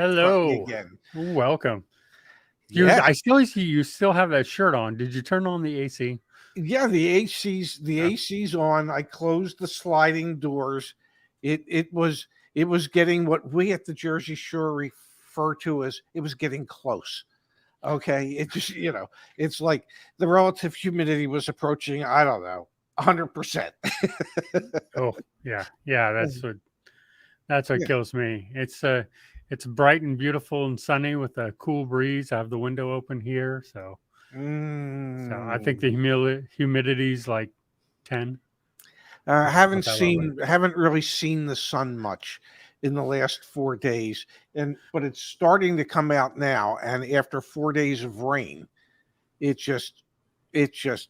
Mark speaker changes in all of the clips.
Speaker 1: Talking
Speaker 2: Hello.
Speaker 1: again.
Speaker 2: Welcome.
Speaker 1: Yeah,
Speaker 2: I still see you still have that shirt on. Did you turn on the AC?
Speaker 1: yeah. The AC's on. I closed the sliding doors. It was getting what we at the Jersey Shore refer to as it was getting close. Okay, it just it's like the relative humidity was approaching. I don't know, 100%.
Speaker 2: Oh, yeah. Yeah, that's what
Speaker 1: Yeah.
Speaker 2: kills me. It's bright and beautiful and sunny with a cool breeze. I have the window open here, so I think the
Speaker 1: Mm.
Speaker 2: humidity's like 10. It's
Speaker 1: Haven't
Speaker 2: not that lovely.
Speaker 1: haven't really seen the sun much in the last 4 days, but it's starting to come out now. And after 4 days of rain, it just it's just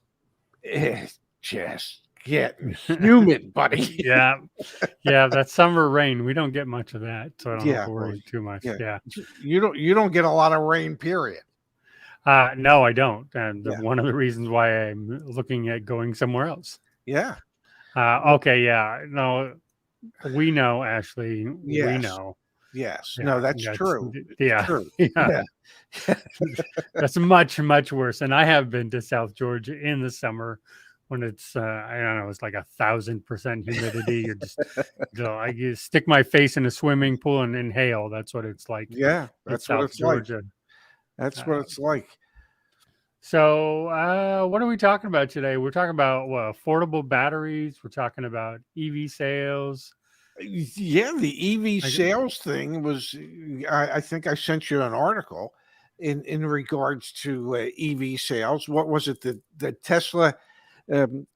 Speaker 1: getting humid, buddy.
Speaker 2: Yeah. Yeah, that summer rain, we don't get much of that, so I don't have
Speaker 1: Yeah,
Speaker 2: to
Speaker 1: well,
Speaker 2: worry too much.
Speaker 1: yeah.
Speaker 2: Yeah.
Speaker 1: You don't get a lot of rain, period.
Speaker 2: No, I don't. And
Speaker 1: Yeah,
Speaker 2: one of the reasons why I'm looking at going somewhere else.
Speaker 1: yeah. Well,
Speaker 2: Okay, yeah. No, we know, Ashley. We
Speaker 1: yes,
Speaker 2: know.
Speaker 1: yes.
Speaker 2: Yeah,
Speaker 1: No, that's true. It's
Speaker 2: yeah,
Speaker 1: true.
Speaker 2: yeah.
Speaker 1: Yeah.
Speaker 2: That's much, much worse. And I have been to South Georgia in the summer when it's I don't know, it's like 1,000% humidity. You stick my face in a swimming pool and inhale. That's what it's like
Speaker 1: Yeah,
Speaker 2: in
Speaker 1: that's what
Speaker 2: South
Speaker 1: it's like.
Speaker 2: Georgia.
Speaker 1: That's what
Speaker 2: Uh,
Speaker 1: it's like.
Speaker 2: so, what are we talking about today? We're talking about affordable batteries. We're talking about EV sales.
Speaker 1: Yeah, the EV
Speaker 2: I,
Speaker 1: sales thing was. I think I sent you an article in regards to EV sales. What was it? The Tesla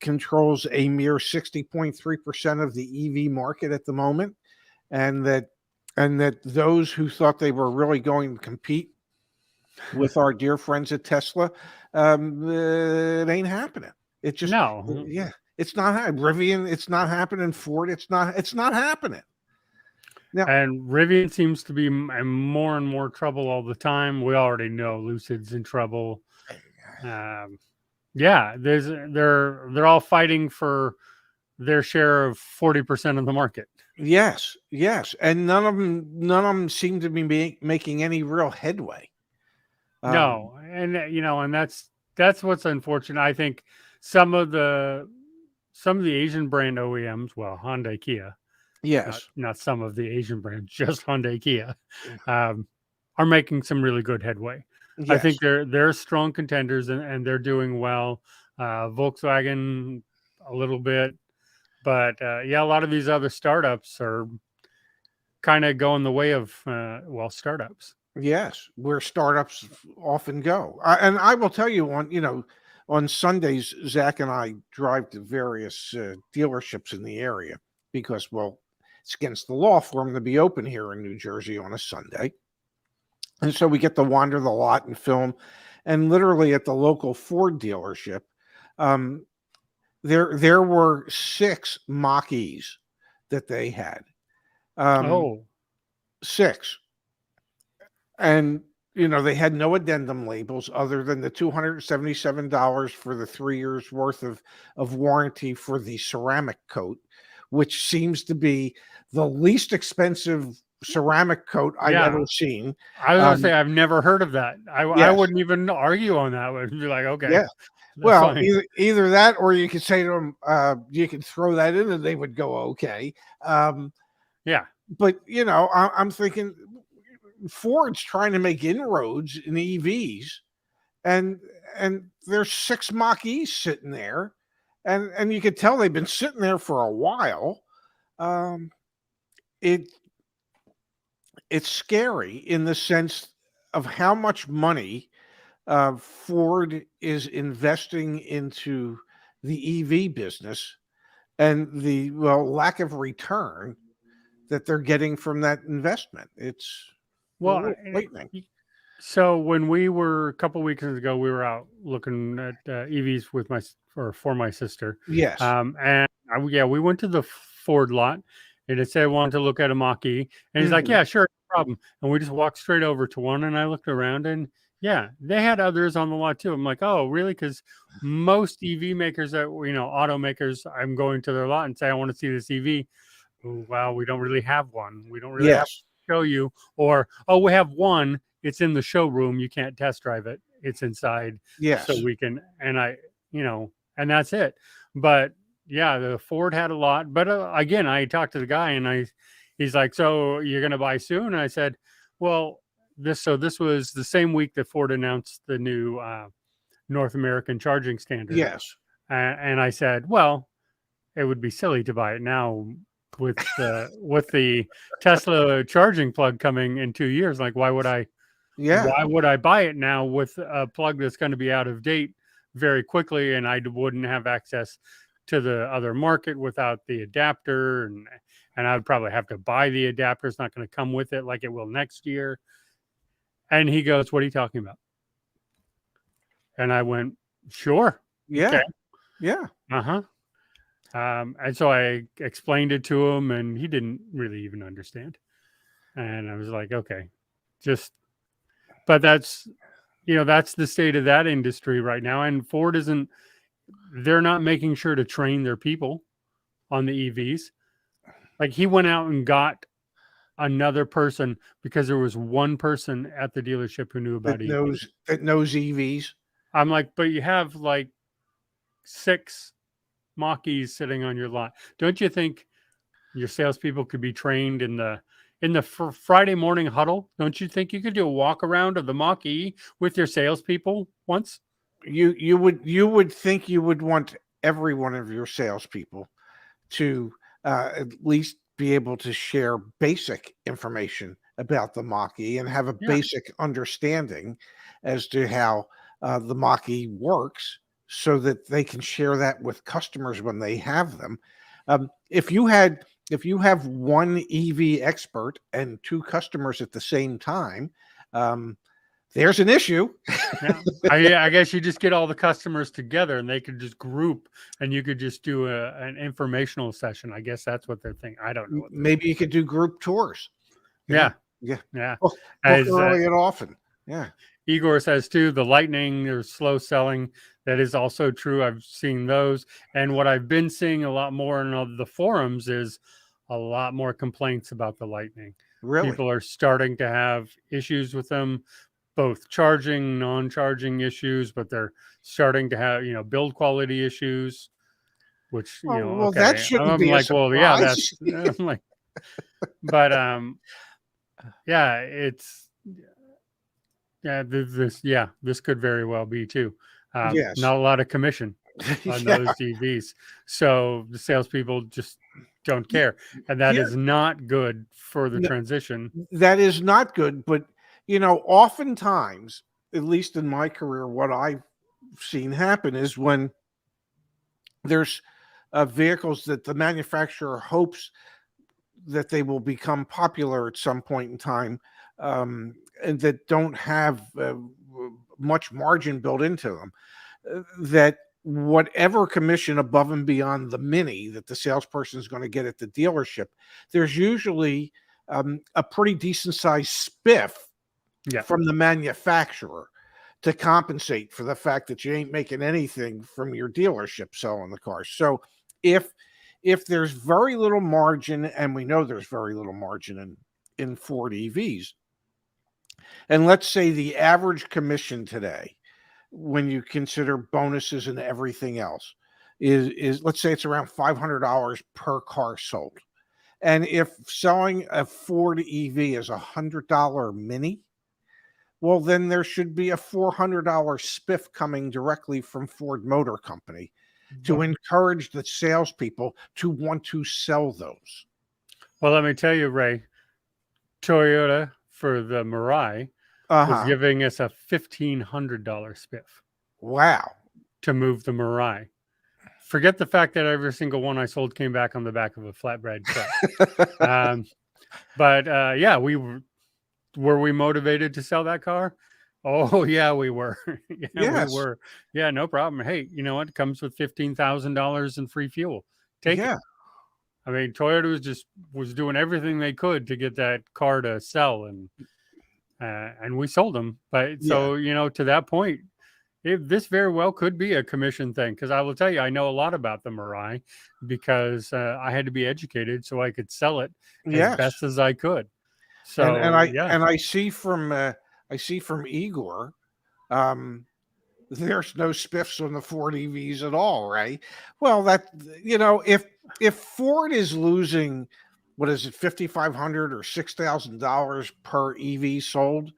Speaker 1: controls a mere 60.3% of the EV market at the moment, and that those who thought they were really going to compete with our dear friends at Tesla, it ain't happening. It just,
Speaker 2: no,
Speaker 1: yeah, it's not happening. Rivian, it's not happening. Ford, it's not happening. Now,
Speaker 2: and Rivian seems to be in more and more trouble all the time. We already know Lucid's in trouble. Um, yeah, they're all fighting for their share of 40% of the market.
Speaker 1: yes, yes, and none of them seem to be making any real headway. Um,
Speaker 2: No, and and that's what's unfortunate. I think some of the some of the Asian brand OEMs, well, Hyundai, Kia,
Speaker 1: yes,
Speaker 2: not some of the Asian brands, just Hyundai, Kia, um, are making some really good headway. I think
Speaker 1: yes,
Speaker 2: they're strong contenders and they're doing well. Volkswagen a little bit, but yeah, a lot of these other startups are kind of going the way of startups.
Speaker 1: yes. Where startups often go, and I will tell you on Sundays, Zach and I drive to various dealerships in the area because, well, it's against the law for them to be open here in New Jersey on a Sunday. And so we get to wander the lot and film. And literally at the local Ford dealership, um, there were 6 Mach-E's that they had.
Speaker 2: Oh,
Speaker 1: 6. And they had no addendum labels other than the $277 for the 3 years worth of warranty for the ceramic coat, which seems to be the least expensive ceramic coat I've
Speaker 2: yeah.
Speaker 1: ever seen.
Speaker 2: I was gonna say
Speaker 1: Um,
Speaker 2: I've never heard of that. I
Speaker 1: yes,
Speaker 2: wouldn't even argue on that. Would be like, okay,
Speaker 1: yeah.
Speaker 2: that's
Speaker 1: Well,
Speaker 2: fine.
Speaker 1: either that, or you could say to them, you can throw that in, and they would go okay. Um,
Speaker 2: Yeah.
Speaker 1: but I'm thinking Ford's trying to make inroads in EVs, and there's 6 Mach-E's sitting there, and you could tell they've been sitting there for a while. Um, it it's scary in the sense of how much money Ford is investing into the EV business and the lack of return that they're getting from that investment. It's a
Speaker 2: Well,
Speaker 1: little frightening.
Speaker 2: so when we were a couple weeks ago, we were out looking at EVs with for my sister,
Speaker 1: Yes.
Speaker 2: and yeah, we went to the Ford lot, and it said I wanted to look at a Mach-E, and he's like,
Speaker 1: Hmm.
Speaker 2: "Yeah, sure, no problem." And we just walked straight over to one, and I looked around, and yeah, they had others on the lot too. I'm like, "Oh, really?" Because most EV makers automakers, I'm going to their lot and say, "I want to see this EV." Oh, wow, we don't really have one. We don't really have
Speaker 1: Yes.
Speaker 2: show you, or, oh, we have one, it's in the showroom, you can't test drive it, it's inside,
Speaker 1: Yes.
Speaker 2: so we can, and and that's it. But yeah, the Ford had a lot, but again, I talked to the guy, and he's like, so you're going to buy soon? And I said, well, this was the same week that Ford announced the new North American charging standard.
Speaker 1: Yes.
Speaker 2: And I said, well, it would be silly to buy it now with the Tesla charging plug coming in 2 years. Like, why would I buy it now with a plug that's going to be out of date very quickly, and I wouldn't have access to the other market without the adapter, and I would probably have to buy the adapter. It's not going to come with it like it will next year. And he goes, what are you talking about? And I went, sure.
Speaker 1: Yeah.
Speaker 2: Okay.
Speaker 1: Yeah.
Speaker 2: Uh-huh. And so I explained it to him, and he didn't really even understand. And I was like, okay, but that's the state of that industry right now. And Ford they're not making sure to train their people on the EVs. Like, he went out and got another person because there was one person at the dealership who knew about EVs.
Speaker 1: That knows EVs. I'm
Speaker 2: like, but you have like 6 Mach-E's sitting on your lot. Don't you think your salespeople could be trained in the Friday morning huddle? Don't you think you could do a walk around of the Mach-E with your salespeople once?
Speaker 1: You would think you would want every one of your salespeople to at least be able to share basic information about the Mach-E and have a basic understanding as to how the Mach-E works, so that they can share that with customers when they have them. If you have one EV expert and 2 customers at the same time, there's an issue.
Speaker 2: I guess you just get all the customers together, and they could just group, and you could just do an informational session. I guess that's what they're thinking. I don't know.
Speaker 1: Maybe you could do group tours.
Speaker 2: Yeah.
Speaker 1: Book early and often. Yeah.
Speaker 2: Igor says too, the Lightning, there's slow selling. That is also true. I've seen those. And what I've been seeing a lot more in the forums is a lot more complaints about the Lightning.
Speaker 1: Really?
Speaker 2: People are starting to have issues with them, both charging, non-charging issues, but they're starting to have, build quality issues, which,
Speaker 1: well,
Speaker 2: okay.
Speaker 1: that shouldn't be
Speaker 2: like, well, yeah,
Speaker 1: surprise.
Speaker 2: that's I'm like, but yeah, it's, this could very well be too.
Speaker 1: Yes.
Speaker 2: Not a lot of commission on those EVs. So the salespeople just don't care. And that is not good for the transition.
Speaker 1: That is not good. But, oftentimes, at least in my career, what I've seen happen is when there's vehicles that the manufacturer hopes that they will become popular at some point in time, and that don't have much margin built into them, that whatever commission above and beyond the Mini that the salesperson is going to get at the dealership, there's usually a pretty decent sized spiff from the manufacturer to compensate for the fact that you ain't making anything from your dealership selling the cars. So if there's very little margin, and we know there's very little margin in Ford EVs, and let's say the average commission today, when you consider bonuses and everything else, is let's say it's around $500 per car sold. And if selling a Ford EV is $100 Mini, well, then there should be a $400 spiff coming directly from Ford Motor Company to encourage the salespeople to want to sell those.
Speaker 2: Well, let me tell you, Ray, Toyota for the Mirai was giving us a $1,500 spiff.
Speaker 1: Wow.
Speaker 2: To move the Mirai. Forget the fact that every single one I sold came back on the back of a flatbed truck. But were we motivated to sell that car? Oh, yeah, we were.
Speaker 1: Yes.
Speaker 2: We were. Yeah, no problem. Hey, you know what? It comes with $15,000 in free fuel. Take it. I mean, Toyota was doing everything they could to get that car to sell, and we sold them. But so, to that point, this very well could be a commission thing, because I will tell you, I know a lot about the Mirai because I had to be educated so I could sell it as best as I could. So
Speaker 1: and I see from Igor, there's no spiffs on the Ford EVs at all, right? Well, that, if Ford is losing, what is it, $5,500 or $6,000 per EV sold,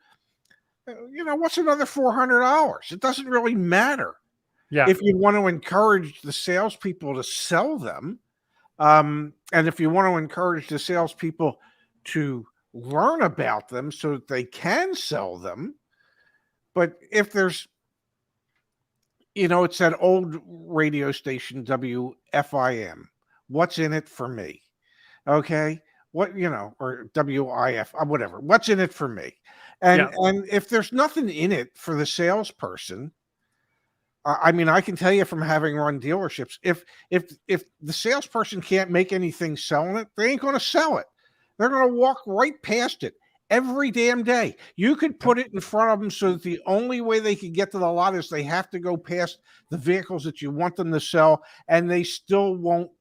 Speaker 1: what's another $400? It doesn't really matter.
Speaker 2: yeah,
Speaker 1: If you want to encourage the salespeople to sell them, and if you want to encourage the salespeople to learn about them so that they can sell them, but if there's, it's that old radio station, WFIM. What's in it for me? Okay. What, or WIF, whatever. What's in it for me? And if there's nothing in it for the salesperson, I mean, I can tell you from having run dealerships, if the salesperson can't make anything selling it, they ain't going to sell it. They're going to walk right past it every damn day. You could put it in front of them so that the only way they can get to the lot is they have to go past the vehicles that you want them to sell, and they still won't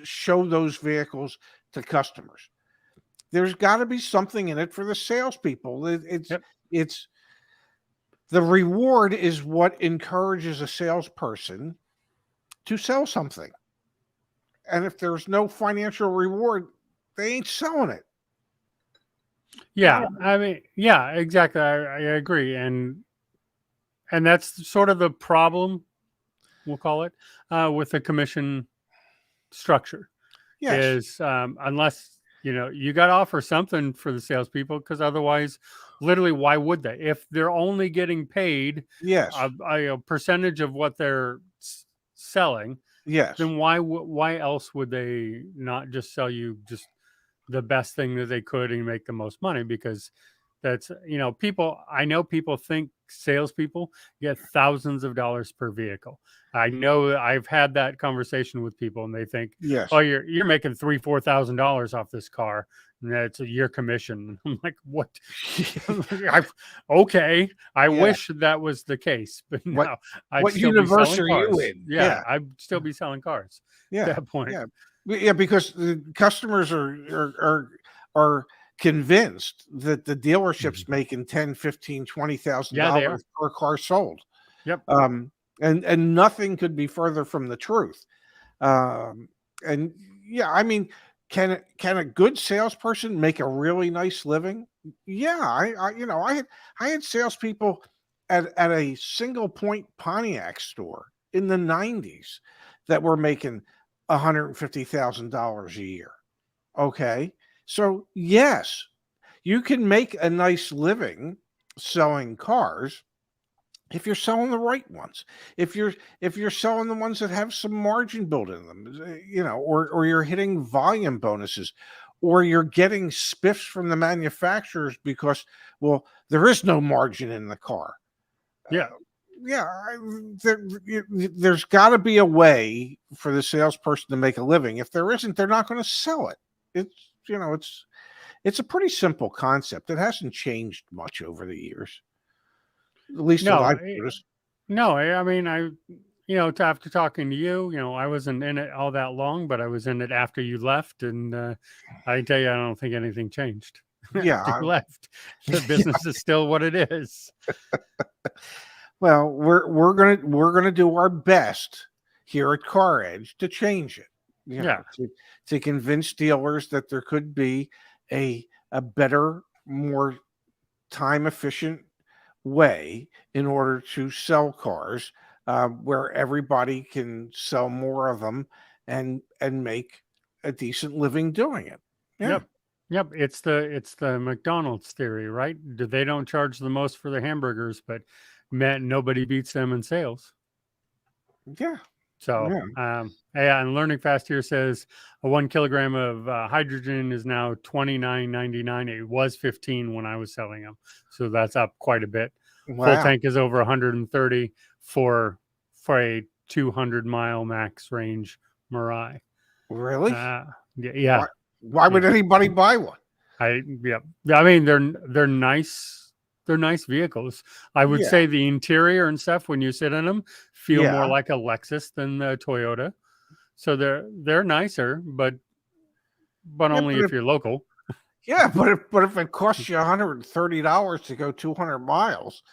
Speaker 1: show those vehicles to customers. There's got to be something in it for the salespeople. It's the reward is what encourages a salesperson to sell something. And if there's no financial reward, they ain't selling it.
Speaker 2: Yeah, I mean, yeah, exactly. I agree, and that's sort of the problem, we'll call it, with the commission structure.
Speaker 1: Yes.
Speaker 2: Is unless you got to offer something for the salespeople, because otherwise, literally, why would they? If they're only getting paid a percentage of what they're selling, then why else would they not just sell you just the best thing that they could and make the most money? Because that's, I know people think salespeople get thousands of dollars per vehicle. I know I've had that conversation with people, and they think, oh, you're making $3,000-$4,000 off this car, and that's your commission. I'm like, what? Okay, I wish that was the case, but no.
Speaker 1: What universe are you in?
Speaker 2: Yeah, I'd still be selling cars at that point.
Speaker 1: Yeah, because the customers are convinced that the dealership's making $10,000, $15,000, $20,000 per car sold.
Speaker 2: Yep.
Speaker 1: And nothing could be further from the truth. And yeah, I mean, can a good salesperson make a really nice living? Yeah, I had salespeople at a single point Pontiac store in the 90s that were making $150,000 a year. Okay. So yes, you can make a nice living selling cars if you're selling the right ones. If you're selling the ones that have some margin built in them, or you're hitting volume bonuses, or you're getting spiffs from the manufacturers because, well, there is no margin in the car. There's got to be a way for the salesperson to make a living. If there isn't, they're not going to sell it. It's a pretty simple concept. It hasn't changed much over the years, at least what I've noticed.
Speaker 2: No, I mean, after talking to you, I wasn't in it all that long, but I was in it after you left, and I tell you, I don't think anything changed.
Speaker 1: Yeah,
Speaker 2: after you left. The business is still what it is.
Speaker 1: Well, we're gonna do our best here at Car Edge to change it. To convince dealers that there could be a better, more time efficient way in order to sell cars, where everybody can sell more of them and make a decent living doing it.
Speaker 2: Yep. It's the McDonald's theory, right? They don't charge the most for the hamburgers, but nobody beats them in sales.
Speaker 1: Yeah.
Speaker 2: So, and Learning Fast here says a 1 kilogram of hydrogen is now $29.99. It was $15 when I was selling them, so that's up quite a bit.
Speaker 1: Wow.
Speaker 2: Full tank is over 130 for a 200-mile max range Mirai.
Speaker 1: Really?
Speaker 2: Yeah.
Speaker 1: Why would anybody buy one?
Speaker 2: I mean, they're nice. They're nice vehicles. I would say the interior and stuff, when you sit in them, feel more like a Lexus than the Toyota. So they're nicer, but only if you're local.
Speaker 1: Yeah, but if it costs you $130 to go 200 miles,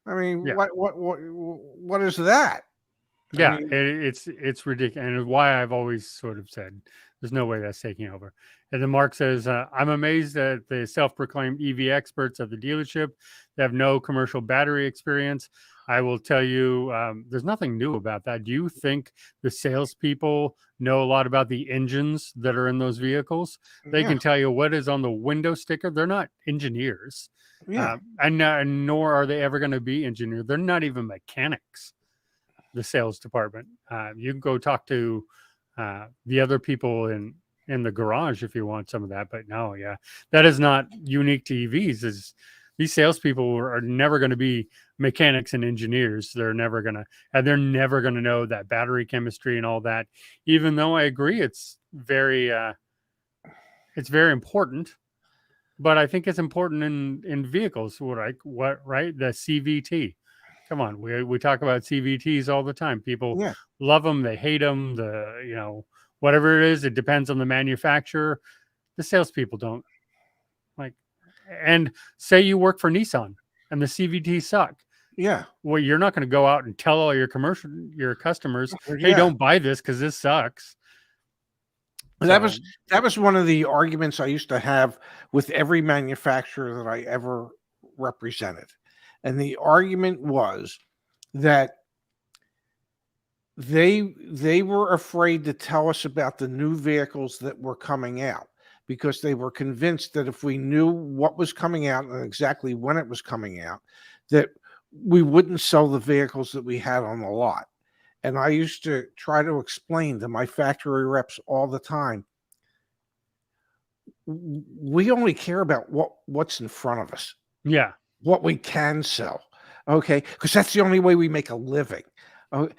Speaker 1: I mean,
Speaker 2: Yeah.
Speaker 1: what is that? I
Speaker 2: Yeah,
Speaker 1: mean,
Speaker 2: it's ridiculous, and why I've always sort of said there's no way that's taking over. And then Mark says, "I'm amazed at the self-proclaimed EV experts at the dealership. They have no commercial battery experience. I will tell you, there's nothing new about that. Do you think the salespeople know a lot about the engines that are in those vehicles? They
Speaker 1: yeah,
Speaker 2: can tell you what is on the window sticker. They're not engineers,
Speaker 1: yeah,
Speaker 2: and nor are they ever going to be engineers. They're not even mechanics." The sales department. You can go talk to the other people in the garage if you want some of that. But no, yeah, that is not unique to EVs. Is these salespeople are never going to be mechanics and engineers. They're never gonna, and they're never going to know that battery chemistry and all that. Even though I agree, it's very important. But I think it's important in vehicles. What right? The CVT. Come on, we talk about CVTs all the time. People
Speaker 1: yeah,
Speaker 2: love them, they hate them. Whatever it is, it depends on the manufacturer. The salespeople don't like. And say you work for Nissan and the CVTs suck.
Speaker 1: yeah,
Speaker 2: Well, you're not going to go out and tell all your customers, "Hey,
Speaker 1: yeah.
Speaker 2: don't buy this because this sucks."
Speaker 1: That
Speaker 2: So
Speaker 1: was that was one of the arguments I used to have with every manufacturer that I ever represented, and the argument was that they were afraid to tell us about the new vehicles that were coming out because they were convinced that if we knew what was coming out and exactly when it was coming out, that we wouldn't sell the vehicles that we had on the lot. And I used to try to explain to my factory reps all the time, we only care about what's in front of us,
Speaker 2: yeah,
Speaker 1: what we can sell. Okay, because that's the only way we make a living.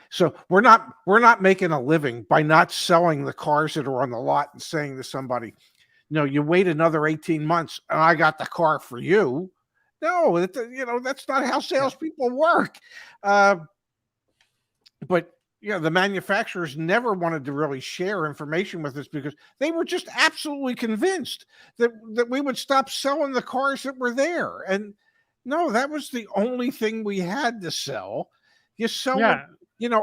Speaker 1: So we're not making a living by not selling the cars that are on the lot and saying to somebody, no, you wait another 18 months and I got the car for you. No, that's not how
Speaker 2: yeah,
Speaker 1: salespeople work. Uh, but the manufacturers never wanted to really share information with us because they were just absolutely convinced that we would stop selling the cars that were there. And no, that was the only thing we had to sell. You sell what
Speaker 2: yeah,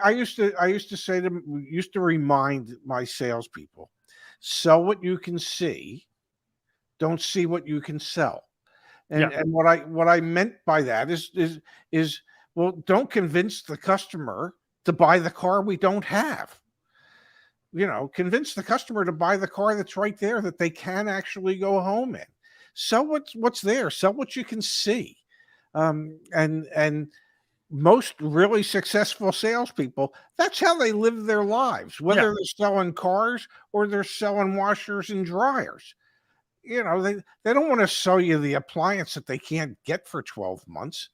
Speaker 1: I used to say to used to remind my salespeople, sell what you can see, don't see what you can sell.
Speaker 2: yeah,
Speaker 1: And what I meant by that is well, don't convince the customer to buy the car we don't have. Convince the customer to buy the car that's right there that they can actually go home in. Sell what's there. Sell what you can see. And most really successful salespeople, that's how they live their lives,
Speaker 2: yeah.
Speaker 1: whether they're selling cars or they're selling washers and dryers. They don't want to sell you the appliance that they can't get for 12 months.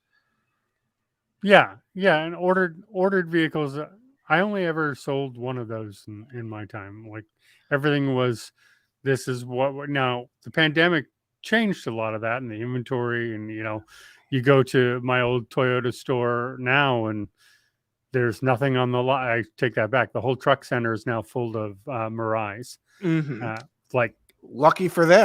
Speaker 2: Yeah, yeah, and ordered vehicles. I only ever sold one of those in my time. Like everything was, this is what. Now the pandemic changed a lot of that and the inventory, and you go to my old Toyota store now, and there's nothing on the lot. I take that back. The whole truck center is now full of Mirais.
Speaker 1: Mhm.
Speaker 2: Like
Speaker 1: Lucky for them.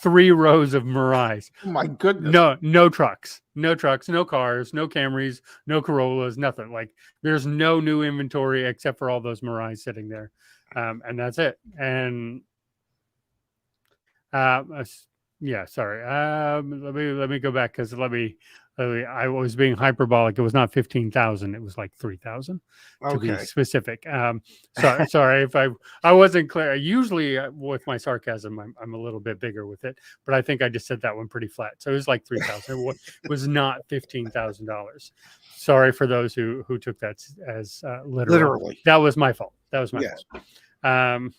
Speaker 2: three rows of Mirais.
Speaker 1: Oh my goodness.
Speaker 2: No trucks, no cars, no Camrys, no Corollas, nothing. Like there's no new inventory except for all those Mirais sitting there, and that's it. And yeah, sorry. Let me go back because I was being hyperbolic. It was not 15,000. It was like 3,000 to be
Speaker 1: Okay.
Speaker 2: specific. Sorry if I wasn't clear. Usually with my sarcasm, I'm a little bit bigger with it, but I think I just said that one pretty flat. So it was like 3,000. It was not $15,000. Sorry for those who took that as literal.
Speaker 1: Literally.
Speaker 2: That was my fault.
Speaker 1: Yes.
Speaker 2: Fault.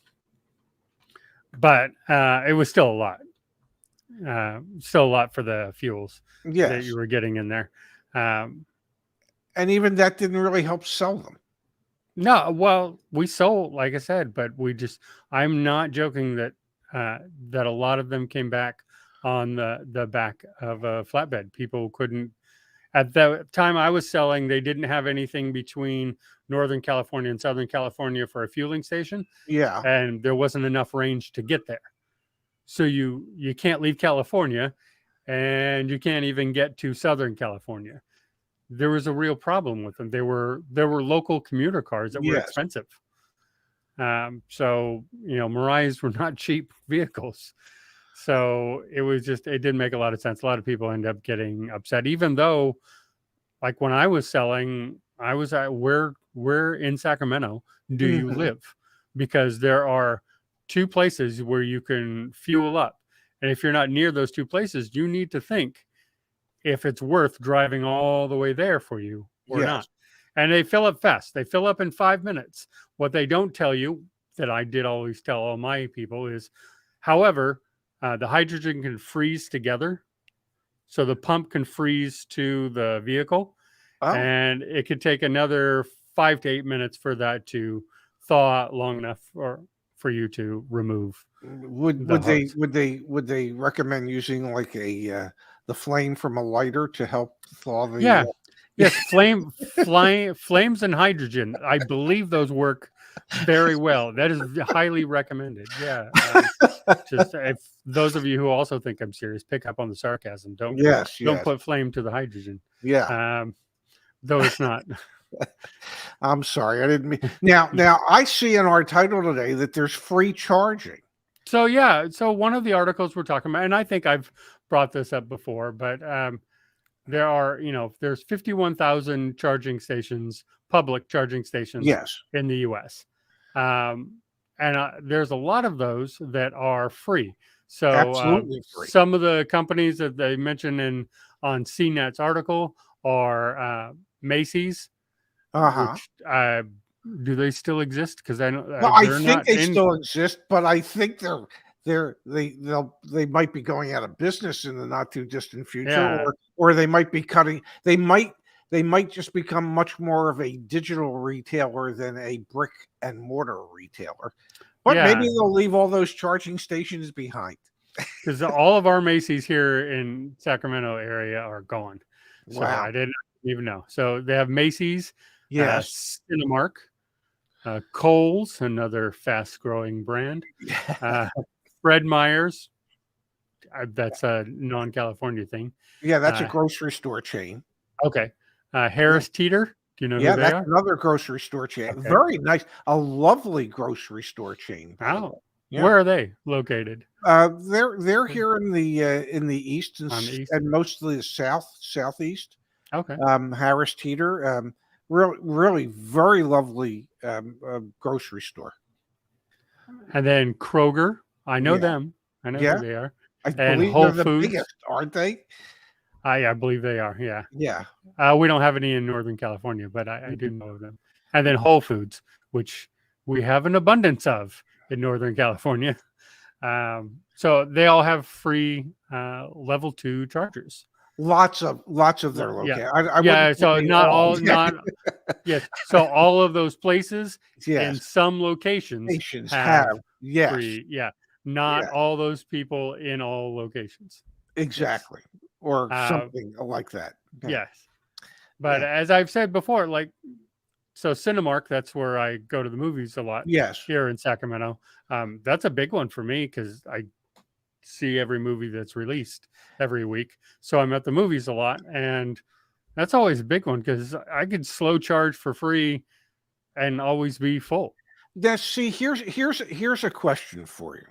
Speaker 2: But it was still a lot. Still a lot for the fuels that
Speaker 1: Yes.
Speaker 2: you were getting in there.
Speaker 1: And even that didn't really help sell them.
Speaker 2: No, well, we sold, like I said, but I'm not joking that that a lot of them came back on the back of a flatbed. People couldn't, at the time I was selling, they didn't have anything between Northern California and Southern California for a fueling station,
Speaker 1: Yeah.
Speaker 2: and there wasn't enough range to get there. So you can't leave California, and you can't even get to Southern California. There was a real problem with them. There were local commuter cars that were
Speaker 1: Yes.
Speaker 2: expensive. So Marias were not cheap vehicles. So it didn't make a lot of sense. A lot of people end up getting upset, even though, like when I was selling, I was at where in Sacramento do you live? Because there are 2 places where you can fuel up. And if you're not near those 2 places, you need to think if it's worth driving all the way there for you or not. And they fill up fast. They fill up in 5 minutes. What they don't tell you, that I did always tell all my people, is, however, the hydrogen can freeze together. So the pump can freeze to the vehicle. And it could take another 5 to 8 minutes for that to thaw out long enough for you to remove.
Speaker 1: Would they recommend using like the flame from a lighter to help thaw the?
Speaker 2: Yes, flames and hydrogen. I believe those work very well. That is highly recommended. Yeah. Just if those of you who also think I'm serious, pick up on the sarcasm. Don't put flame to the hydrogen.
Speaker 1: Yeah.
Speaker 2: Though it's not.
Speaker 1: I'm sorry, I didn't mean. Now I see in our title today that there's free charging.
Speaker 2: So one of the articles we're talking about, and I think I've brought this up before, but there are, there's 51,000 charging stations, public charging stations, in the U.S. And there's a lot of those that are free. So
Speaker 1: absolutely free.
Speaker 2: Some of the companies that they mention on CNET's article are Macy's. Which, do they still exist? Because I know.
Speaker 1: Well, I think they still exist, but I think they might be going out of business in the not too distant future, or they might be cutting. They might just become much more of a digital retailer than a brick and mortar retailer. But maybe they'll leave all those charging stations behind.
Speaker 2: Because all of our Macy's here in Sacramento area are gone. So
Speaker 1: wow.
Speaker 2: I didn't even know. So they have Macy's, Cinemark, Kohl's, another fast-growing brand, Fred Meyer's, that's a non-California thing.
Speaker 1: Yeah, that's a grocery store chain.
Speaker 2: Okay. Harris Teeter, do you know who they are?
Speaker 1: Yeah, that's another grocery store chain. Okay. Very nice. A lovely grocery store chain.
Speaker 2: Oh, yeah. Where are they located?
Speaker 1: They're here in the east and mostly the southeast.
Speaker 2: Okay.
Speaker 1: Harris Teeter, really very lovely grocery store.
Speaker 2: And then Kroger, I know them. I know who they are.
Speaker 1: And Whole Foods, the biggest, aren't they?
Speaker 2: I believe they are. Yeah.
Speaker 1: Yeah.
Speaker 2: We don't have any in Northern California, but I do know of them. And then Whole Foods, which we have an abundance of in Northern California. So they all have free level 2 chargers.
Speaker 1: Lots of their locations.
Speaker 2: So not all, yes. So all of those places in some locations have free. Yeah. Not all those people in all locations.
Speaker 1: Exactly. Yes. Or something like that.
Speaker 2: Okay. Yes. But as I've said before, so Cinemark, that's where I go to the movies a lot.
Speaker 1: Yes.
Speaker 2: Here in Sacramento. That's a big one for me because I see every movie that's released every week. So I'm at the movies a lot. And that's always a big one because I could slow charge for free and always be full.
Speaker 1: Here's a question for you.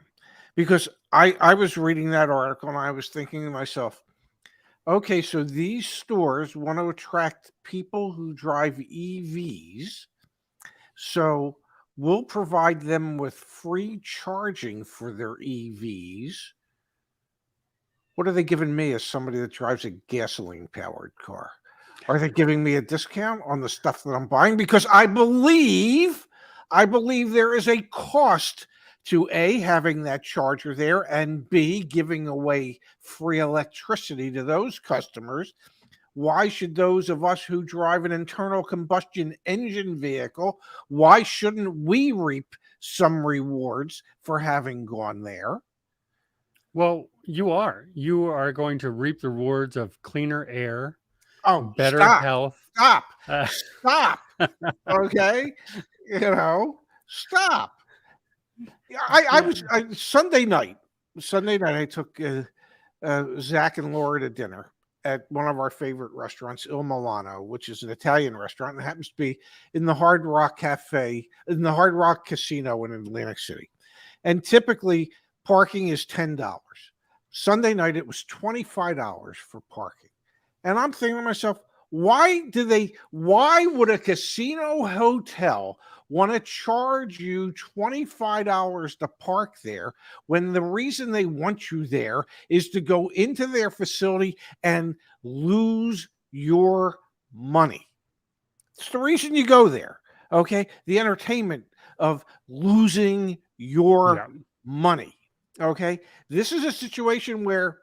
Speaker 1: Because I was reading that article and I was thinking to myself, okay, so these stores want to attract people who drive EVs. So we'll provide them with free charging for their EVs. What are they giving me as somebody that drives a gasoline-powered car? Are they giving me a discount on the stuff that I'm buying? Because I believe there is a cost to A, having that charger there, and B, giving away free electricity to those customers. Why should those of us who drive an internal combustion engine vehicle, why shouldn't we reap some rewards for having gone there?
Speaker 2: Well, you are going to reap the rewards of cleaner air, better health.
Speaker 1: Stop. Okay. Stop. I was Sunday night. Sunday night I took Zach and Laura to dinner at one of our favorite restaurants, Il Milano, which is an Italian restaurant. It happens to be in the Hard Rock Cafe, in the Hard Rock Casino in Atlantic City. And typically parking is $10. Sunday night it was $25 for parking. And I'm thinking to myself, why would a casino hotel want to charge you $25 to park there when the reason they want you there is to go into their facility and lose your money? It's the reason you go there. Okay. The entertainment of losing your money. Okay. This is a situation where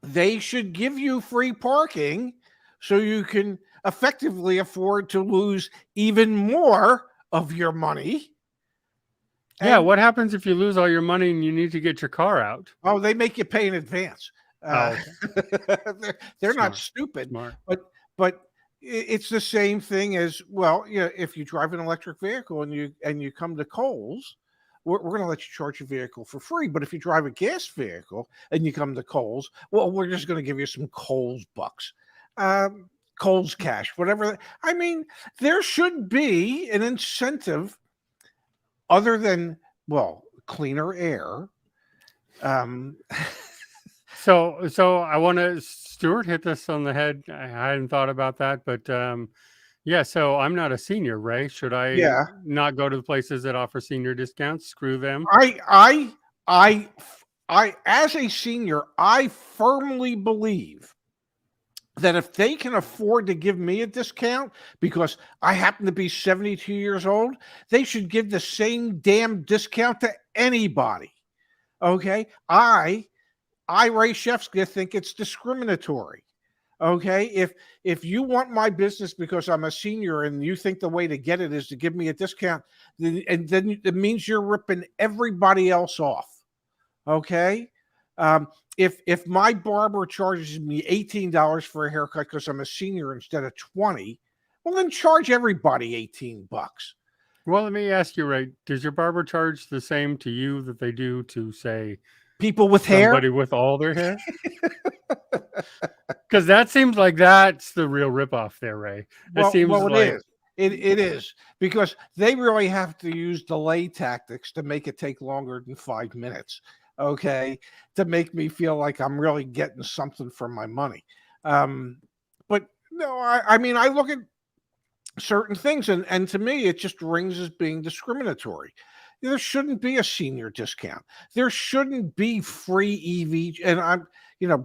Speaker 1: they should give you free parking so you can effectively afford to lose even more of your money.
Speaker 2: Yeah, what happens if you lose all your money and you need to get your car out?
Speaker 1: Oh, they make you pay in advance.
Speaker 2: Okay.
Speaker 1: They're not stupid,
Speaker 2: Smart.
Speaker 1: but it's the same thing as, well, you know, if you drive an electric vehicle and you come to Kohl's, we're going to let you charge your vehicle for free. But if you drive a gas vehicle and you come to Kohl's, well, we're just going to give you some Kohl's bucks. Kohl's cash, whatever. I mean, there should be an incentive other than, well, cleaner air.
Speaker 2: So I want to, Stuart hit this on the head. I hadn't thought about that, but yeah. So I'm not a senior, Ray. Should I not go to the places that offer senior discounts? Screw them.
Speaker 1: I, as a senior, I firmly believe that if they can afford to give me a discount because I happen to be 72 years old, they should give the same damn discount to anybody. Okay? I, Ray Shefska, think it's discriminatory. Okay? If you want my business because I'm a senior and you think the way to get it is to give me a discount, then it means you're ripping everybody else off. Okay? If my barber charges me $18 for a haircut because I'm a senior instead of $20, well, then charge everybody $18.
Speaker 2: Well, let me ask you, Ray, does your barber charge the same to you that they do to, say,
Speaker 1: people with
Speaker 2: somebody
Speaker 1: hair?
Speaker 2: with all their hair? Because that seems like that's the real ripoff there, Ray. It
Speaker 1: is. It is, because they really have to use delay tactics to make it take longer than 5 minutes. Okay, to make me feel like I'm really getting something for my money. But no, I mean, I look at certain things and to me, it just rings as being discriminatory. There shouldn't be a senior discount. There shouldn't be free EV. And I'm,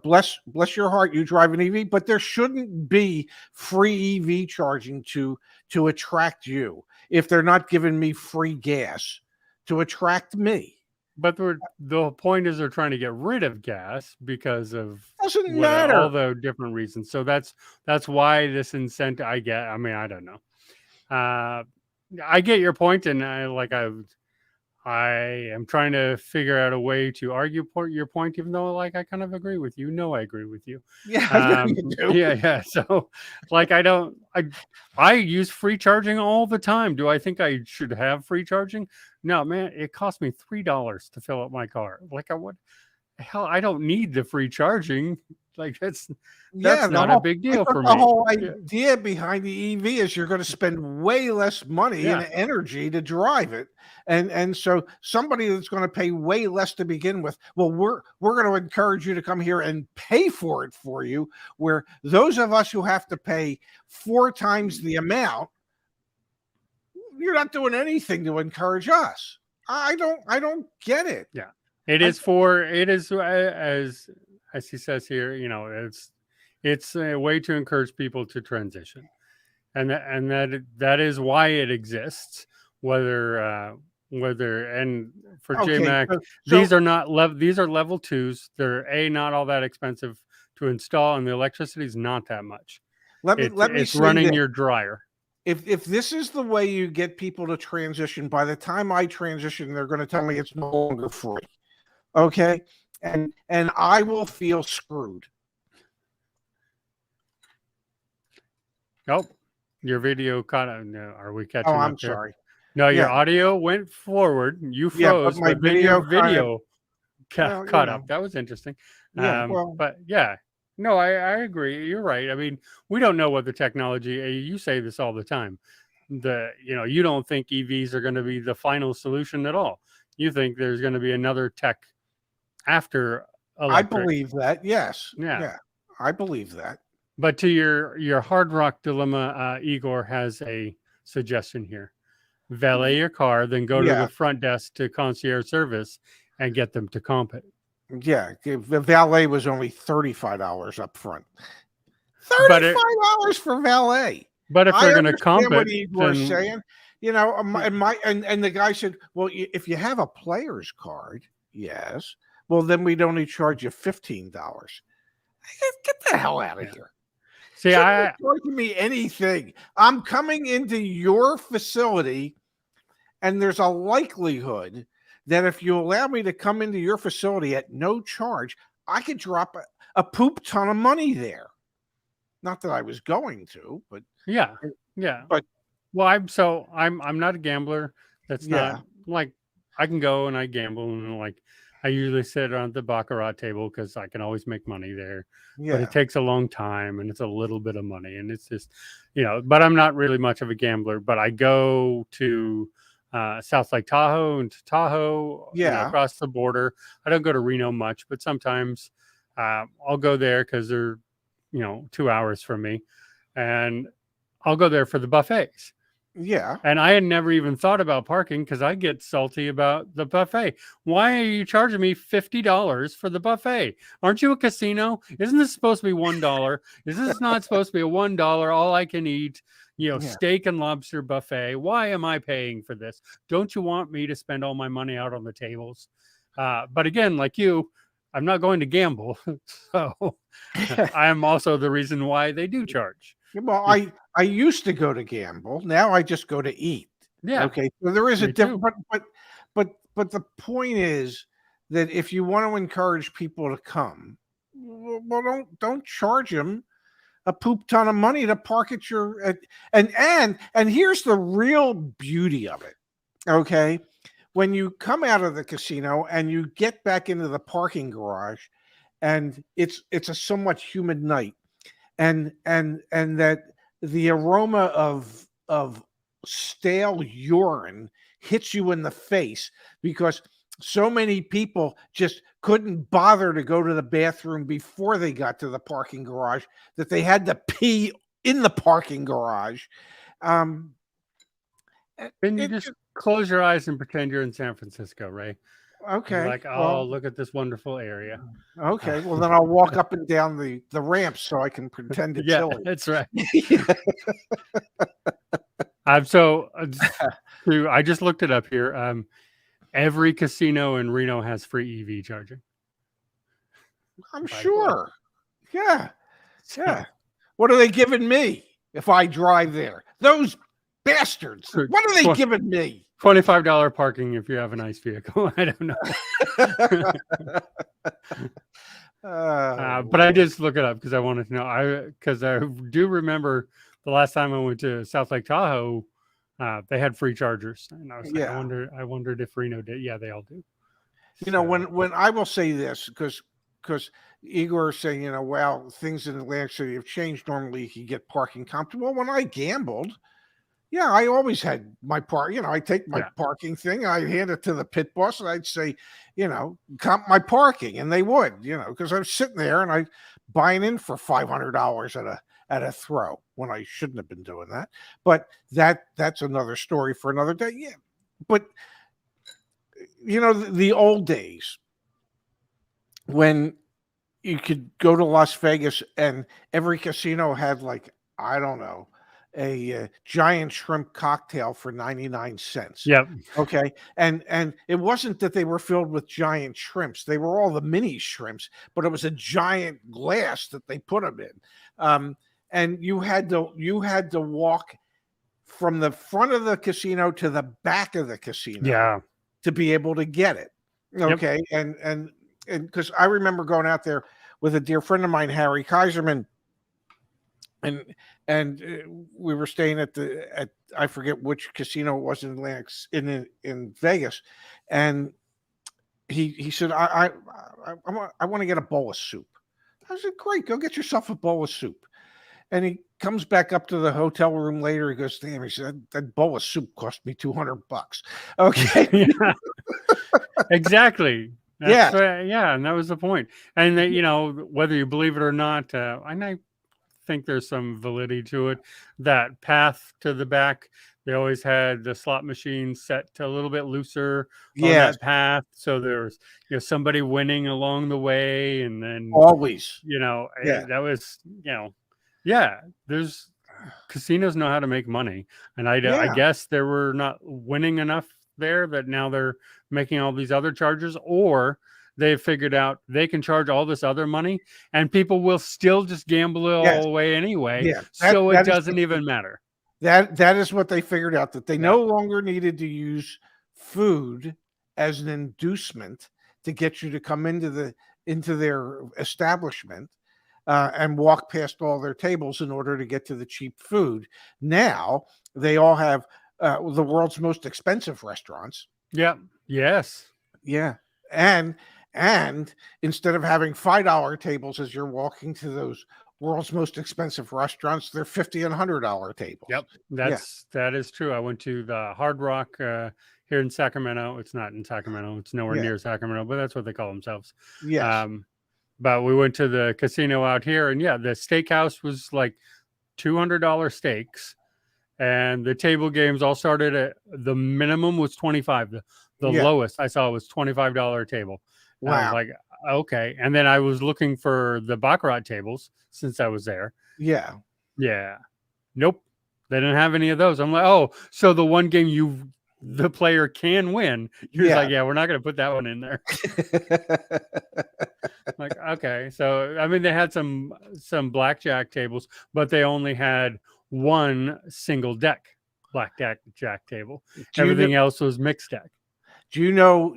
Speaker 1: bless your heart, you drive an EV, but there shouldn't be free EV charging to attract you if they're not giving me free gas to attract me.
Speaker 2: But the point is they're trying to get rid of gas because of
Speaker 1: doesn't matter,
Speaker 2: all the different reasons. So that's why this incentive I get. I mean, I don't know. I get your point, and I am trying to figure out a way to argue your point, even though I kind of agree with you. No, I agree with you.
Speaker 1: Yeah, you do.
Speaker 2: Yeah. So I use free charging all the time. Do I think I should have free charging? No, man, it cost me $3 to fill up my car. Hell, I don't need the free charging. That's not a big deal for me.
Speaker 1: The whole idea behind the EV is you're going to spend way less money and energy to drive it. And so somebody that's going to pay way less to begin with, well, we're going to encourage you to come here and pay for it for you, where those of us who have to pay 4 times the amount, you're not doing anything to encourage us. I don't get it.
Speaker 2: Yeah. It is as he says here, it's a way to encourage people to transition, and that is why it exists. Whether and for JMac, these are not these are level 2s. They're not all that expensive to install, and the electricity is not that much. It's running your dryer.
Speaker 1: If this is the way you get people to transition, by the time I transition, they're going to tell me it's no longer free. Okay. And I will feel screwed.
Speaker 2: Oh, your video caught up. No, are we catching up?
Speaker 1: Oh, I'm
Speaker 2: there?
Speaker 1: sorry.
Speaker 2: No, your audio went forward. You froze,
Speaker 1: but my
Speaker 2: video
Speaker 1: Well,
Speaker 2: caught up. That was interesting.
Speaker 1: yeah. Well,
Speaker 2: But yeah, no, I agree. You're right. I mean, we don't know what the technology. You say this all the time. You don't think EVs are going to be the final solution at all. You think there's going to be another tech after
Speaker 1: I
Speaker 2: electric.
Speaker 1: believe that. Yes.
Speaker 2: Yeah.
Speaker 1: Yeah. I believe that.
Speaker 2: But to your hard rock dilemma, Igor has a suggestion here. Valet your car, then go to
Speaker 1: Yeah.
Speaker 2: the front desk to concierge service and get them to comp it.
Speaker 1: Yeah. The valet was only $35 up front.
Speaker 2: But
Speaker 1: $35 for valet.
Speaker 2: But if
Speaker 1: I
Speaker 2: they're going to comp
Speaker 1: understand what
Speaker 2: it,
Speaker 1: Igor's
Speaker 2: then
Speaker 1: saying. And the guy said, well, if you have a player's card, yes, well, then we'd only charge you $15. Get the hell out of here.
Speaker 2: see,
Speaker 1: You're charging me anything. I'm coming into your facility, and there's a likelihood that if you allow me to come into your facility at no charge, I could drop a poop ton of money there. Not that I was going to, but
Speaker 2: yeah.
Speaker 1: But
Speaker 2: well, I'm not a gambler. That's
Speaker 1: Yeah.
Speaker 2: not like I can go and I gamble and like I usually sit around the baccarat table because I can always make money there. But
Speaker 1: yeah,
Speaker 2: it takes a long time and it's a little bit of money and it's just but I'm not really much of a gambler. But I go to South Lake Tahoe and to Tahoe,
Speaker 1: Yeah.
Speaker 2: across the border. I don't go to Reno much, but sometimes I'll go there because they're 2 hours from me, and I'll go there for the buffets.
Speaker 1: yeah,
Speaker 2: And I had never even thought about parking because I get salty about the buffet. Why are you charging me $50 for the buffet? Aren't you a casino? Isn't this supposed to be $1? Is this not supposed to be a $1 all I can eat,
Speaker 1: Yeah.
Speaker 2: steak and lobster buffet? Why am I paying for this? Don't you want me to spend all my money out on the tables? But again, like you, I'm not going to gamble. So I am also the reason why they do charge.
Speaker 1: Well, I used to go to gamble. Now I just go to eat.
Speaker 2: Yeah.
Speaker 1: Okay. So there is a
Speaker 2: Me
Speaker 1: difference,
Speaker 2: too.
Speaker 1: but the point is that if you want to encourage people to come, well, don't charge them a poop ton of money to park at your and here's the real beauty of it. Okay. When you come out of the casino and you get back into the parking garage, and it's a somewhat humid night, and that the aroma of stale urine hits you in the face because so many people just couldn't bother to go to the bathroom before they got to the parking garage that they had to pee in the parking garage.
Speaker 2: Then you just close your eyes and pretend you're in San Francisco, Ray.
Speaker 1: Okay.
Speaker 2: You're like,
Speaker 1: well,
Speaker 2: look at this wonderful area.
Speaker 1: Okay. Well, then I'll walk up and down the ramps so I can pretend it's
Speaker 2: Yeah,
Speaker 1: hilly.
Speaker 2: that's right. I just looked it up here. Every casino in Reno has free EV charging.
Speaker 1: I'm sure. Yeah. Yeah. What are they giving me if I drive there? Those bastards. What are they giving me?
Speaker 2: $25 parking if you have a nice vehicle. I don't know. But I just look it up because I wanted to know. Because I do remember the last time I went to South Lake Tahoe, they had free chargers, and I was like, I wondered if Reno did. Yeah, they all do.
Speaker 1: When I will say this because Igor is saying, well, things in Atlantic City have changed. Normally, you can get parking comped. Well, when I gambled, yeah, I always had my park. I take my parking thing, I hand it to the pit boss, and I'd say, comp my parking, and they would, because I was sitting there and I buying in for $500 at a throw when I shouldn't have been doing that. But that's another story for another day. Yeah, but the old days when you could go to Las Vegas and every casino had I don't know, a giant shrimp cocktail for 99 cents.
Speaker 2: Yep.
Speaker 1: Okay. And it wasn't that they were filled with giant shrimps. They were all the mini shrimps, but it was a giant glass that they put them in. And you had to walk from the front of the casino to the back of the casino to be able to get it. Okay. Yep. And because I remember going out there with a dear friend of mine, Harry Kaiserman, and we were staying at I forget which casino it was in Vegas, and he said, I want to get a bowl of soup. I said, great, go get yourself a bowl of soup. And he comes back up to the hotel room later. He goes, damn, he said, that bowl of soup cost me $200. Okay.
Speaker 2: Yeah, exactly.
Speaker 1: Yeah.
Speaker 2: Yeah, and that was the point. And you know, whether you believe it or not, and I think there's some validity to it. That path to the back, they always had the slot machine set to a little bit looser on
Speaker 1: Yes.
Speaker 2: that path, so there's somebody winning along the way, and then
Speaker 1: Always. Yeah.
Speaker 2: that was yeah. There's casinos know how to make money, and I
Speaker 1: Yeah.
Speaker 2: guess they were not winning enough there that now they're making all these other charges, or they've figured out they can charge all this other money and people will still just gamble it
Speaker 1: Yes.
Speaker 2: all away anyway.
Speaker 1: Yeah.
Speaker 2: So it doesn't even matter.
Speaker 1: That is what they figured out, that they no longer needed to use food as an inducement to get you to come into their establishment and walk past all their tables in order to get to the cheap food. Now they all have the world's most expensive restaurants.
Speaker 2: Yeah. Yes.
Speaker 1: Yeah. And instead of having $5 tables as you're walking to those world's most expensive restaurants, they're $50 and $100 tables.
Speaker 2: Yep. That is true. I went to the Hard Rock here in Sacramento. It's not in Sacramento. It's nowhere near Sacramento, but that's what they call themselves.
Speaker 1: Yes.
Speaker 2: But we went to the casino out here, and the steakhouse was like $200 steaks. And the table games all started at the minimum was 25. The lowest I saw was $25 table.
Speaker 1: Wow.
Speaker 2: I was like, okay. And then I was looking for the baccarat tables since I was there.
Speaker 1: Yeah.
Speaker 2: Yeah. Nope. They didn't have any of those. I'm like, oh, so the one game the player can win. You're like, yeah, we're not going to put that one in there. Like, okay. So, I mean, they had some blackjack tables, but they only had one single deck blackjack table. Everything else was mixed deck.
Speaker 1: Do you know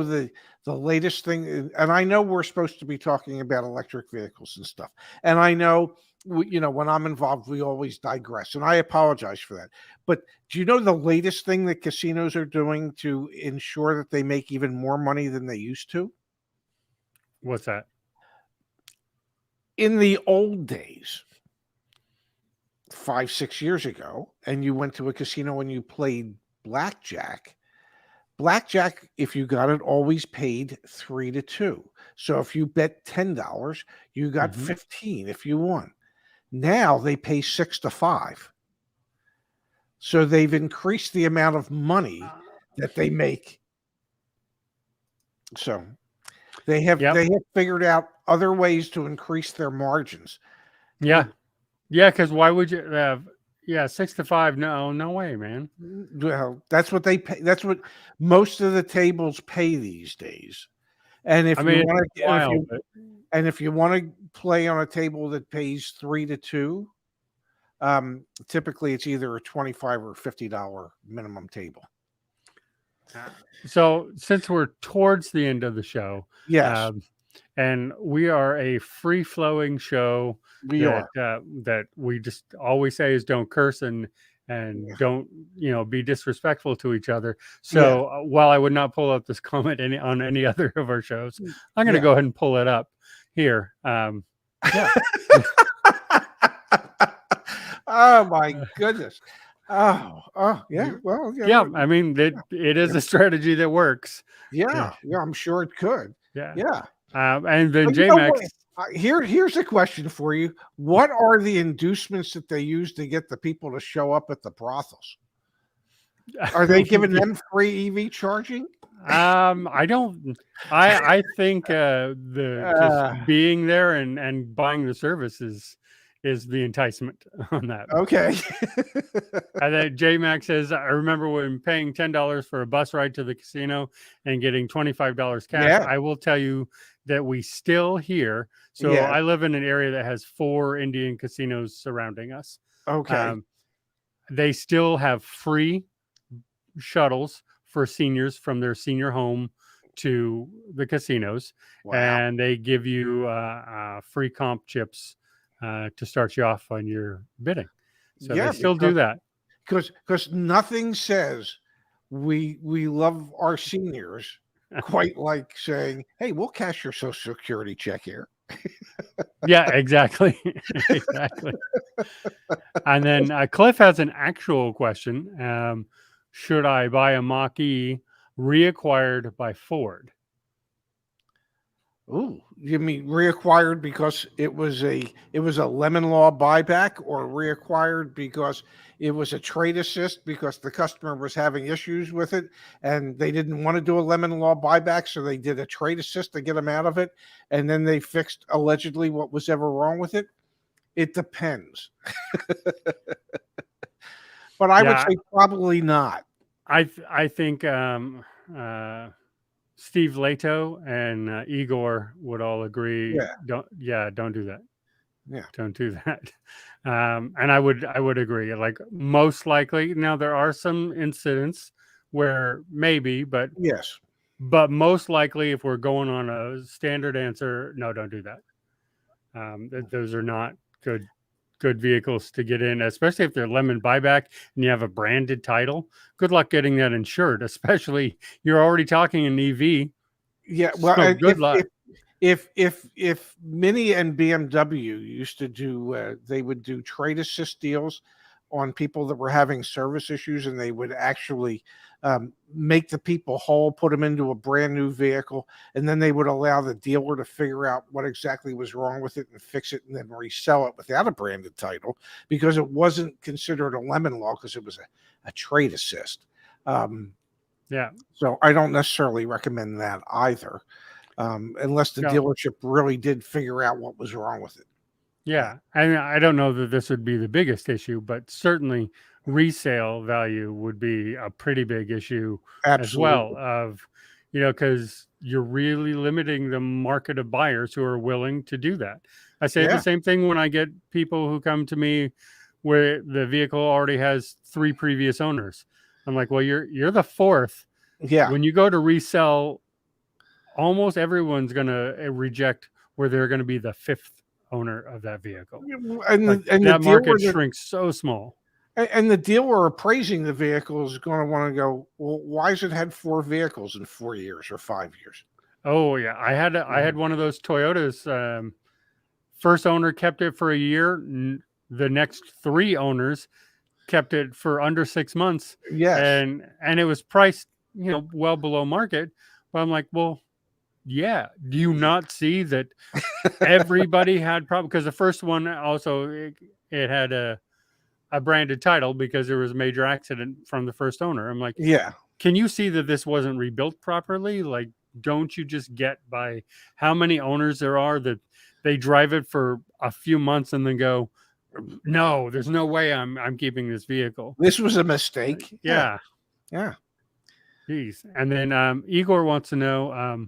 Speaker 1: the latest thing? And I know we're supposed to be talking about electric vehicles and stuff. And I know, when I'm involved, we always digress. And I apologize for that. But do you know the latest thing that casinos are doing to ensure that they make even more money than they used to?
Speaker 2: What's that?
Speaker 1: In the old days, 5-6 years ago, and you went to a casino and you played blackjack, if you got it, always paid 3-2. So if you bet $10, you got 15 if you won. Now they pay 6-5. So they've increased the amount of money that they make. So they have figured out other ways to increase their margins.
Speaker 2: Yeah. Yeah, because why would you have 6-5? No way, man.
Speaker 1: Well, that's what they pay. That's what most of the tables pay these days. And if you want to play on a table that pays 3-2, typically it's either a $25 or $50 minimum table.
Speaker 2: So since we're towards the end of the show,
Speaker 1: yes,
Speaker 2: and we are a free-flowing show. That we just always say is don't curse and don't be disrespectful to each other. So while I would not pull up this comment on any other of our shows, I'm going to go ahead and pull it up here.
Speaker 1: Oh my goodness. Oh yeah. Well,
Speaker 2: yeah. I mean, it is a strategy that works.
Speaker 1: Yeah. I'm sure it could.
Speaker 2: Yeah. And then J-Max.
Speaker 1: Here's a question for you. What are the inducements that they use to get the people to show up at the brothels? Are they giving them free EV charging?
Speaker 2: I don't. I think just being there and buying the services is the enticement on that.
Speaker 1: Okay.
Speaker 2: And then J-Max says, I remember when paying $10 for a bus ride to the casino and getting $25 cash.
Speaker 1: Yeah.
Speaker 2: I will tell you that we still here. So I live in an area that has 4 Indian casinos surrounding us.
Speaker 1: Okay.
Speaker 2: They still have free shuttles for seniors from their senior home to the casinos. Wow. And they give you free comp chips to start you off on your bidding. So they still do that.
Speaker 1: Because nothing says we love our seniors quite like saying, "Hey, we'll cash your Social Security check here."
Speaker 2: Yeah, exactly. Exactly. And then Cliff has an actual question. Should I buy a Mach-E reacquired by Ford?
Speaker 1: Ooh, you mean reacquired because it was a lemon law buyback, or reacquired because it was a trade assist because the customer was having issues with it and they didn't want to do a lemon law buyback, so they did a trade assist to get them out of it, and then they fixed allegedly what was ever wrong with it? It depends. But I would
Speaker 2: Yeah,
Speaker 1: say probably not.
Speaker 2: I think Steve Leto and Igor would all agree.
Speaker 1: Yeah,
Speaker 2: Don't do that.
Speaker 1: yeah.
Speaker 2: Don't do that. And I would agree. Like most likely, now there are some incidents where maybe,
Speaker 1: Yes.
Speaker 2: but most likely, if we're going on a standard answer, no, don't do that. Those are not good vehicles to get in, especially if they're lemon buyback and you have a branded title. Good luck getting that insured, especially you're already talking an EV.
Speaker 1: Yeah, well,
Speaker 2: So
Speaker 1: and
Speaker 2: good luck.
Speaker 1: if Mini and BMW used to do, they would do trade assist deals on people that were having service issues, and they would actually make the people whole, put them into a brand new vehicle, and then they would allow the dealer to figure out what exactly was wrong with it and fix it, and then resell it without a branded title because it wasn't considered a lemon law because it was a trade assist. Um,
Speaker 2: Yeah.
Speaker 1: so I don't necessarily recommend that either, unless the
Speaker 2: No.
Speaker 1: dealership really did figure out what was wrong with it.
Speaker 2: Yeah. And I don't know that this would be the biggest issue, but certainly resale value would be a pretty big issue as well.
Speaker 1: Absolutely.
Speaker 2: Because you're really limiting the market of buyers who are willing to do that. I say the
Speaker 1: Yeah.
Speaker 2: same thing when I get people who come to me where the vehicle already has 3 previous owners. I'm like, well, you're the fourth.
Speaker 1: Yeah.
Speaker 2: When you go to resell, almost everyone's going to reject where they're going to be the fifth owner of that vehicle.
Speaker 1: And
Speaker 2: Like
Speaker 1: the
Speaker 2: that
Speaker 1: dealer
Speaker 2: market shrinks so small.
Speaker 1: and the dealer appraising the vehicle is going to want to go, well, why has it had 4 vehicles in 4 years or 5 years?
Speaker 2: Oh yeah, I had one of those Toyotas. First owner kept it for a year. The next 3 owners kept it for under 6 months,
Speaker 1: Yes.
Speaker 2: and it was priced, well below market. But I'm like, well, yeah. Do you not see that everybody had problems? Because the first one also it had a branded title because there was a major accident from the first owner. I'm like,
Speaker 1: Yeah.
Speaker 2: can you see that this wasn't rebuilt properly? Like, don't you just get by how many owners there are that they drive it for a few months and then go, no, there's no way I'm keeping this vehicle.
Speaker 1: This was a mistake. Yeah.
Speaker 2: Yeah.
Speaker 1: Yeah.
Speaker 2: Geez. And then Igor wants to know,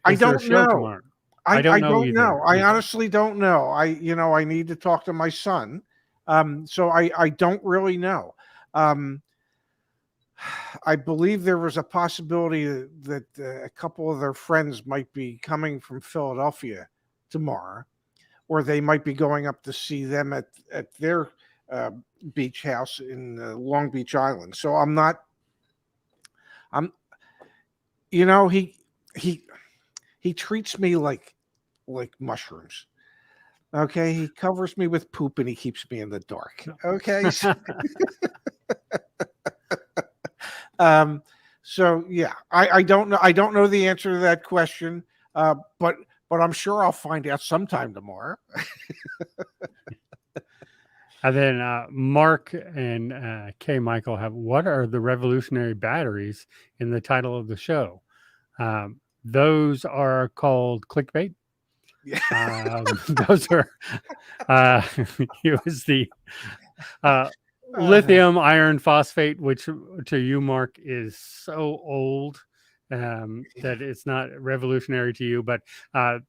Speaker 1: I
Speaker 2: is there a
Speaker 1: don't
Speaker 2: show
Speaker 1: know.
Speaker 2: tomorrow? I don't know
Speaker 1: don't know.
Speaker 2: either.
Speaker 1: I honestly don't know. I need to talk to my son. So I don't really know. Um, I believe there was a possibility that a couple of their friends might be coming from Philadelphia tomorrow, or they might be going up to see them at their uh, beach house in Long Beach Island. So I'm not. I'm. He he treats me like mushrooms. Okay, he covers me with poop and he keeps me in the dark. Okay. Um, so yeah, I don't know. I don't know the answer to that question. But I'm sure I'll find out sometime tomorrow.
Speaker 2: And then Mark and K. Michael have, what are the revolutionary batteries in the title of the show? Those are called clickbait. Those are it was the lithium iron phosphate, which to you, Mark, is so old that it's not revolutionary to you, but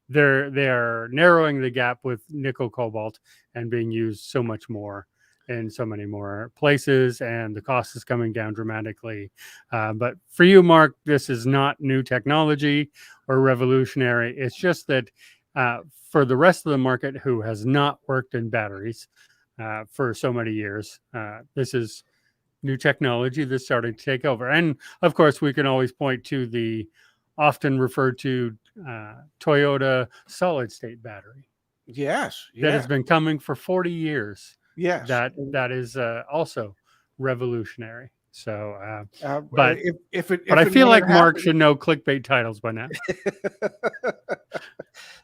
Speaker 2: they're narrowing the gap with nickel-cobalt and being used so much more in so many more places, and the cost is coming down dramatically. But for you, Mark, this is not new technology or revolutionary. It's just that for the rest of the market who has not worked in batteries for so many years, this is new technology that's starting to take over. And of course, we can always point to the often referred to Toyota solid state battery
Speaker 1: Yes,
Speaker 2: that
Speaker 1: yeah,
Speaker 2: has been coming for 40 years.
Speaker 1: yes.
Speaker 2: That is also revolutionary. So,
Speaker 1: Uh,
Speaker 2: but
Speaker 1: if
Speaker 2: I
Speaker 1: and
Speaker 2: feel
Speaker 1: when it
Speaker 2: like Mark
Speaker 1: happens,
Speaker 2: should know clickbait titles by now.
Speaker 1: at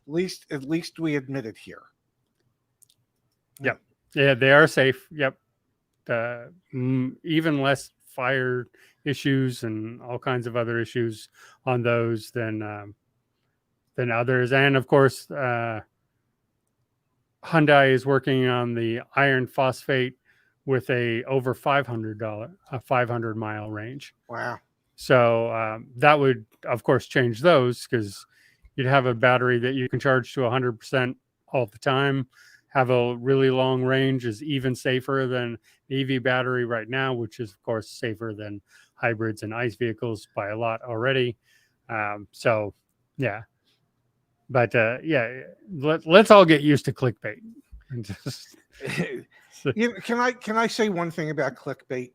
Speaker 1: least we admit it here.
Speaker 2: Yep. Yeah, they are safe. Yep. Even less fire issues and all kinds of other issues on those than others. And of course, Hyundai is working on the iron phosphate with a over a 500-mile range.
Speaker 1: Wow.
Speaker 2: So that would, of course, change those because you'd have a battery that you can charge to 100% all the time, have a really long range, is even safer than the EV battery right now, which is, of course, safer than hybrids and ICE vehicles by a lot already. So, yeah. But yeah, let's all get used to clickbait. And just,
Speaker 1: Can I say one thing about clickbait?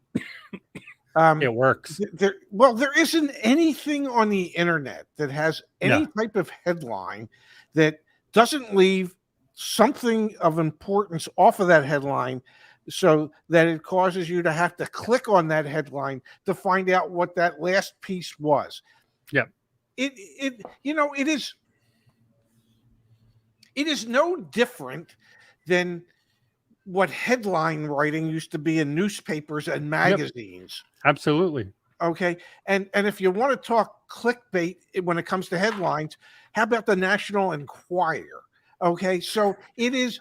Speaker 2: it works.
Speaker 1: There isn't anything on the internet that has any type of headline that doesn't leave something of importance off of that headline, so that it causes you to have to click on that headline to find out what that last piece was.
Speaker 2: Yep.
Speaker 1: It is no different than what headline writing used to be in newspapers and magazines.
Speaker 2: Yep. Absolutely.
Speaker 1: Okay. And if you want to talk clickbait when it comes to headlines, how about the National Enquirer? Okay. So the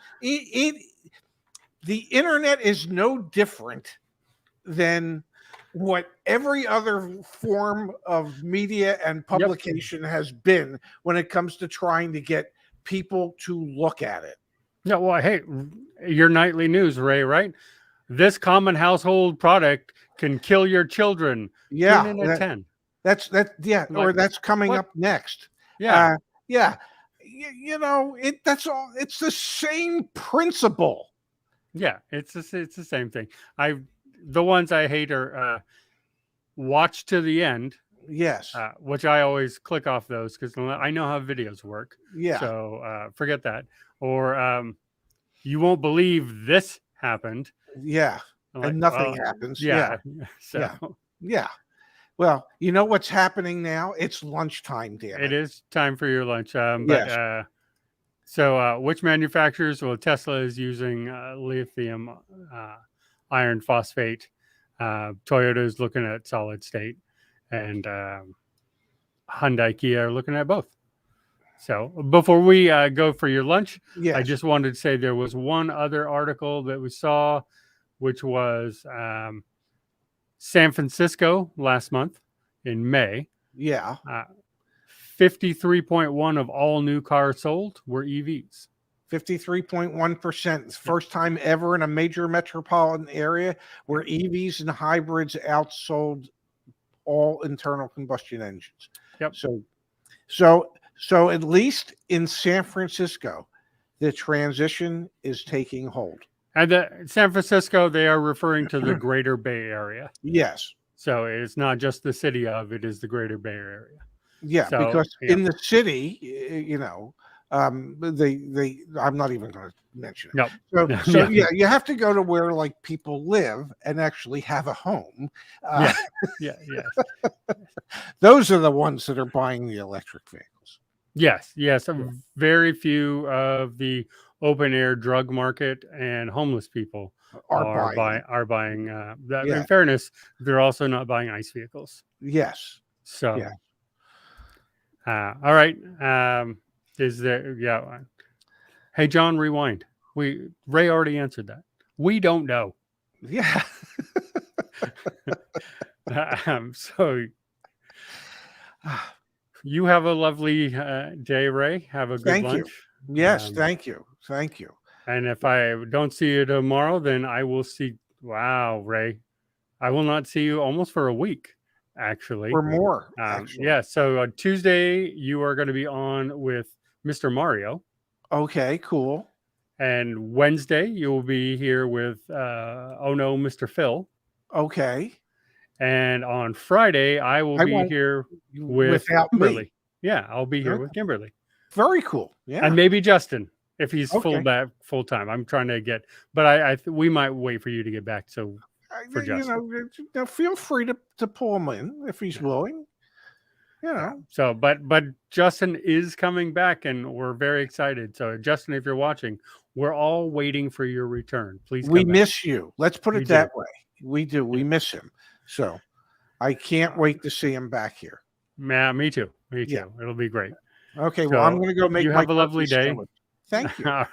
Speaker 1: internet is no different than what every other form of media and publication has been when it comes to trying to get people to look at it.
Speaker 2: Yeah, well, hey, your nightly news, Ray, right? This common household product can kill your children.
Speaker 1: Yeah,
Speaker 2: Tune in at 10.
Speaker 1: That's or that's coming up next.
Speaker 2: Yeah.
Speaker 1: Yeah. That's all. It's the same principle.
Speaker 2: Yeah, it's the same thing. The ones I hate are watch to the end.
Speaker 1: Yes.
Speaker 2: Which I always click off those because I know how videos work.
Speaker 1: Yeah.
Speaker 2: So forget that. Or you won't believe this happened.
Speaker 1: Yeah. And nothing happens. Yeah.
Speaker 2: So
Speaker 1: yeah. Well, you know what's happening now? It's lunchtime, damn it.
Speaker 2: It is time for your lunch. But so which manufacturers? Well, Tesla is using lithium iron phosphate. Toyota is looking at solid state, and Hyundai, Kia are looking at both. So before we go for your lunch, I just wanted to say there was one other article that we saw, which was San Francisco last month in May.
Speaker 1: Yeah.
Speaker 2: 53.1 of all new cars sold were EVs.
Speaker 1: 53.1%. First time ever in a major metropolitan area where EVs and hybrids outsold all internal combustion engines.
Speaker 2: Yep.
Speaker 1: So at least in San Francisco, the transition is taking hold.
Speaker 2: And San Francisco, they are referring to the Greater Bay Area.
Speaker 1: Yes.
Speaker 2: So it's not just the city of, it is the Greater Bay Area.
Speaker 1: Yeah, so, because in the city, I'm not even going to mention it.
Speaker 2: No.
Speaker 1: So you have to go to where like people live and actually have a home.
Speaker 2: Yeah.
Speaker 1: Those are the ones that are buying the electric vehicles.
Speaker 2: Yes. Very few of the open air drug market and homeless people are buying that. In fairness, they're also not buying ICE vehicles.
Speaker 1: Yes.
Speaker 2: So. Yeah. All right. Is there? Yeah. Hey, John, rewind. Ray already answered that. We don't know.
Speaker 1: Yeah.
Speaker 2: So you have a lovely day, Ray. Have a good lunch.
Speaker 1: You. Yes, thank you.
Speaker 2: And if I don't see you tomorrow, then I will see. Wow, Ray, I will not see you almost for a week. Actually,
Speaker 1: or more.
Speaker 2: Yeah. So on Tuesday, you are going to be on with Mr. Mario.
Speaker 1: Okay, cool.
Speaker 2: And Wednesday, you will be here with Mr. Phil.
Speaker 1: Okay.
Speaker 2: And on Friday, I will
Speaker 1: I
Speaker 2: be
Speaker 1: won't
Speaker 2: here with
Speaker 1: without me.
Speaker 2: Kimberly. Yeah, I'll be here
Speaker 1: Okay.
Speaker 2: with Kimberly.
Speaker 1: Very cool. Yeah.
Speaker 2: And maybe Justin if he's
Speaker 1: Okay.
Speaker 2: full time. I'm trying to get, but we might wait for you to get back. So for Justin,
Speaker 1: feel free to pull him in if he's willing.
Speaker 2: Yeah. So, but Justin is coming back, and we're very excited. So, Justin, if you're watching, we're all waiting for your return. Please,
Speaker 1: we
Speaker 2: come
Speaker 1: miss you. Let's put it
Speaker 2: We
Speaker 1: that
Speaker 2: do.
Speaker 1: way. We do. We miss him. So, I can't wait to see him back here.
Speaker 2: Yeah, me too. Me too.
Speaker 1: Yeah.
Speaker 2: It'll be great.
Speaker 1: Okay. Well, I'm going to go make
Speaker 2: you
Speaker 1: my
Speaker 2: have a lovely
Speaker 1: turkey
Speaker 2: day.
Speaker 1: sandwich. Thank you.
Speaker 2: All